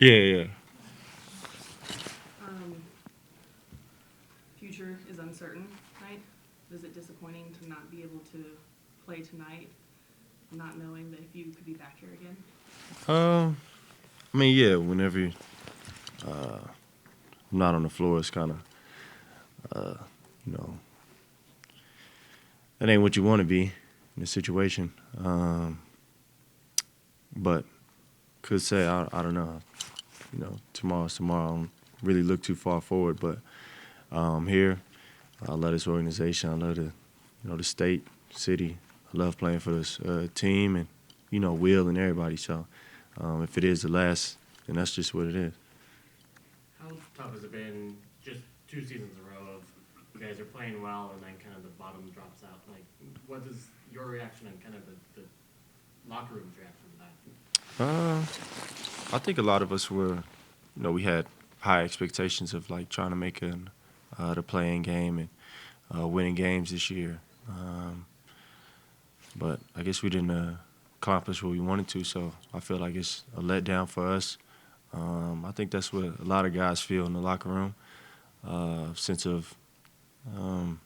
Yeah, yeah. Um, Future is uncertain tonight. Is it disappointing to not be able to play tonight, not knowing that if you could be back here again? I mean, yeah. Whenever I'm not on the floor, it's kind of, you know, that ain't what you want to be in a situation. But could say I don't know. Tomorrow's tomorrow. I don't really look too far forward, but here, I love this organization. I love the state, city. I love playing for this team and Will and everybody. So if it is the last, then that's just what it is. How tough has it been just 2 seasons in a row of you guys are playing well and then kind of the bottom drops out? Like, what is your reaction and kind of the locker room's reaction to that? Uh, I think a lot of us were, we had high expectations of like trying to make the playing game and winning games this year. But I guess we didn't accomplish what we wanted to, so I feel like it's a letdown for us. I think that's what a lot of guys feel in the locker room, sense of um,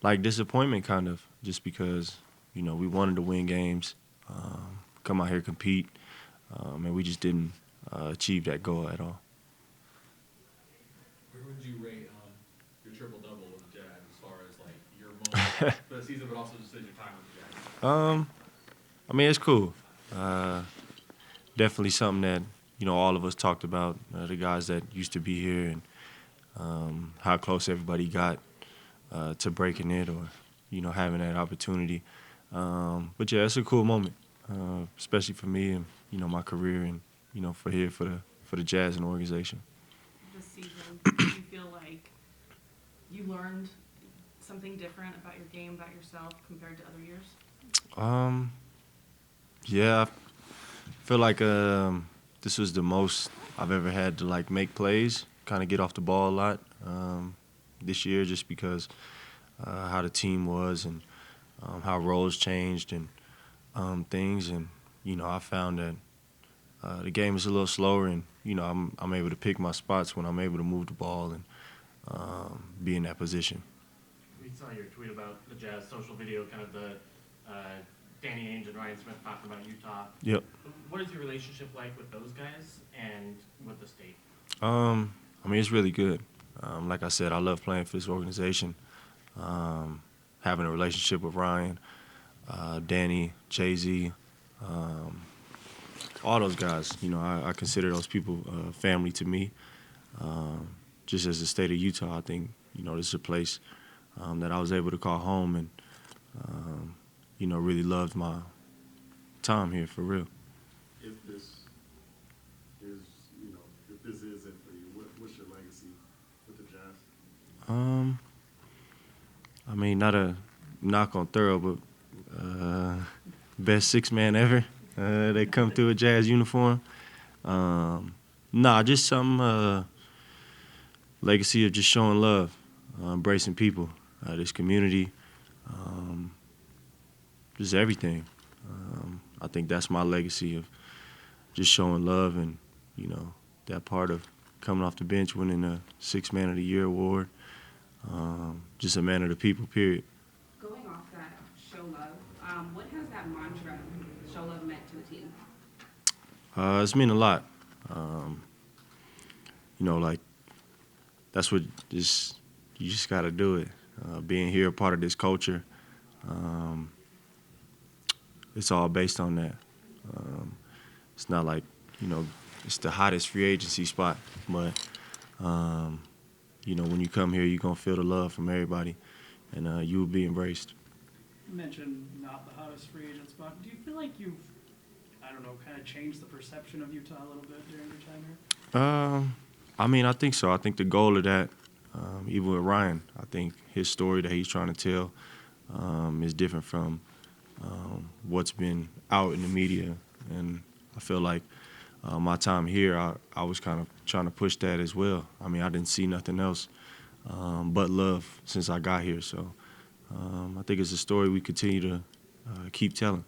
like disappointment, kind of, just because we wanted to win games, come out here compete, and we just didn't achieve that goal at all. Where would you rate your triple double with the Jazz as far as like your moment for the season, but also just your time with the Jazz? I mean, it's cool. Definitely something that all of us talked about. The guys that used to be here and how close everybody got to breaking it or having that opportunity. But yeah, it's a cool moment, especially for me and my career and for here for the Jazz and organization. This season, do you feel like you learned something different about your game, about yourself, compared to other years? Um, yeah, I feel like this was the most I've ever had to like make plays, kind of get off the ball a lot this year, just because how the team was and how roles changed and things. And I found that the game is a little slower, and I'm able to pick my spots when I'm able to move the ball and be in that position. We saw your tweet about the Jazz social video, kind of the uh, Danny Ainge and Ryan Smith talking about Utah. Yep. What is your relationship like with those guys and with the state? I mean, it's really good. Like I said, I love playing for this organization. Um, Having a relationship with Ryan, Danny, Jay Z, um, all those guys. I consider those people family to me. Um, just as the state of Utah, I think this is a place that I was able to call home and um, really loved my time here for real. If this is, if this is it for you, what's your legacy with the Jazz? Um, I mean, not a knock on Thorough, but best six man ever. They come through a Jazz uniform. Nah, just some legacy of just showing love, embracing people, this community, um, just everything. I think that's my legacy of just showing love and that part of coming off the bench, winning a Six Man of the Year award, just a man of the people. Period. Going off that show love, what has that mantra, show love, meant to the team? It's mean a lot. Um, like that's what just you just got to do it. Being here, a part of this culture, um, it's all based on that. Um, it's not like you know it's the hottest free agency spot, but um, when you come here, you're gonna feel the love from everybody, and you will be embraced. You mentioned not the hottest free agent spot. Do you feel like you've, I don't know, kind of changed the perception of Utah a little bit during your time here? I mean, I think so. I think the goal of that, even with Ryan, I think his story that he's trying to tell is different from what's been out in the media. And I feel like my time here, I was kind of trying to push that as well. I mean, I didn't see nothing else but love since I got here. So I think it's a story we continue to keep telling.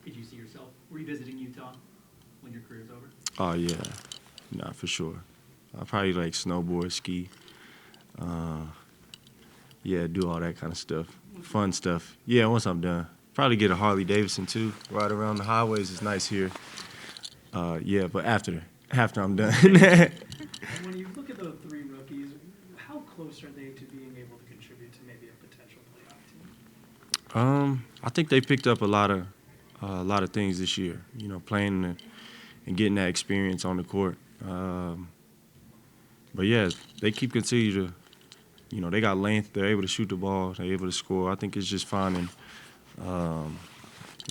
Could you see yourself revisiting Utah when your career's over? Oh, yeah, Nah, for sure. I probably like snowboard, ski. Yeah, do all that kind of stuff. Fun stuff. Yeah, once I'm done. Probably get a Harley Davidson too. Ride around the highways is nice here. Yeah, but after I'm done. And when you look at the three rookies, how close are they to being able to contribute to maybe a potential playoff team? I think they picked up a lot of things this year. You know, playing and getting that experience on the court. But yeah, they keep continue to. You know, they got length. They're able to shoot the ball. They're able to score. I think it's just finding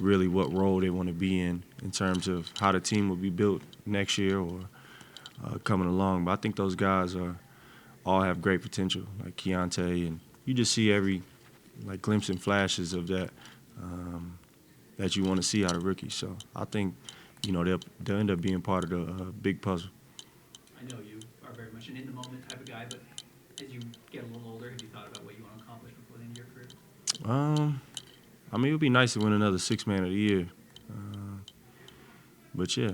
really what role they want to be in terms of how the team will be built next year or coming along. But I think those guys all have great potential, like Keontae, and you just see every glimpse and flashes of that that you want to see out of rookies. So I think they'll end up being part of the big puzzle. I know you are very much an in-the-moment type of guy, but as you get a little older, have you thought about what you want to accomplish before the end of your career? I mean, it would be nice to win another Six-Man of the Year. But yeah,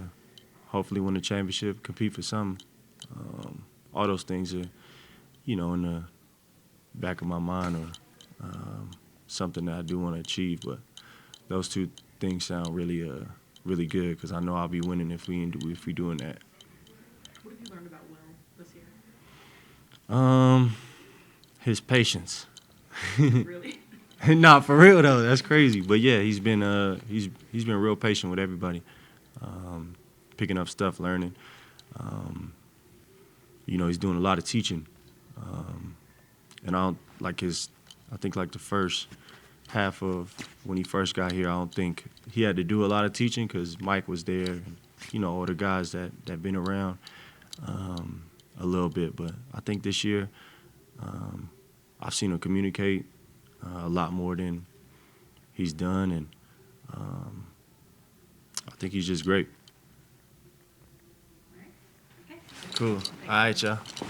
hopefully win the championship, compete for something. All those things are, in the back of my mind or something that I do want to achieve. But those two things sound really, really good because I know I'll be winning if we doing that. What have you learned about Will this year? His patience. Really? Nah, for real though, that's crazy. But yeah, he's been real patient with everybody, picking up stuff, learning. He's doing a lot of teaching, and I think the first half of when he first got here, I don't think he had to do a lot of teaching because Mike was there, and all the guys that been around a little bit. But I think this year, I've seen him communicate a lot more than he's done, and I think he's just great. Right? Okay. Cool. All right, y'all.